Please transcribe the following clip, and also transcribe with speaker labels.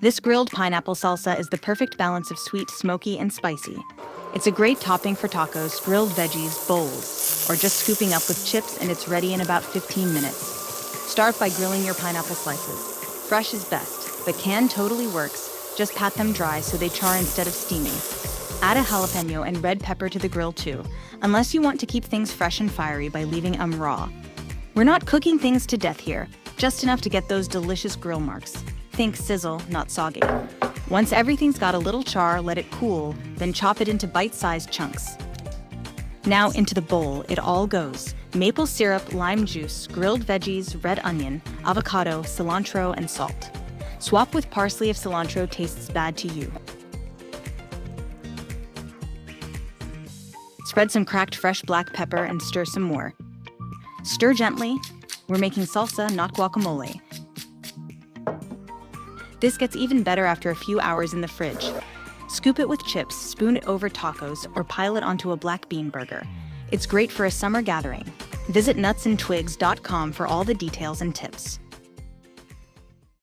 Speaker 1: This grilled pineapple salsa is the perfect balance of sweet, smoky, and spicy. It's a great topping for tacos, grilled veggies, bowls, or just scooping up with chips, and it's ready in about 15 minutes. Start by grilling your pineapple slices. Fresh is best, but canned totally works. Just pat them dry so they char instead of steaming. Add a jalapeno and red pepper to the grill too, unless you want to keep things fresh and fiery by leaving them raw. We're not cooking things to death here, just enough to get those delicious grill marks. Think sizzle, not soggy. Once everything's got a little char, let it cool, then chop it into bite-sized chunks. Now into the bowl, it all goes. Maple syrup, lime juice, grilled veggies, red onion, avocado, cilantro, and salt. Swap with parsley if cilantro tastes bad to you. Spread some cracked fresh black pepper and stir some more. Stir gently. We're making salsa, not guacamole. This gets even better after a few hours in the fridge. Scoop it with chips, spoon it over tacos, or pile it onto a black bean burger. It's great for a summer gathering. Visit nutsandtwigs.com for all the details and tips.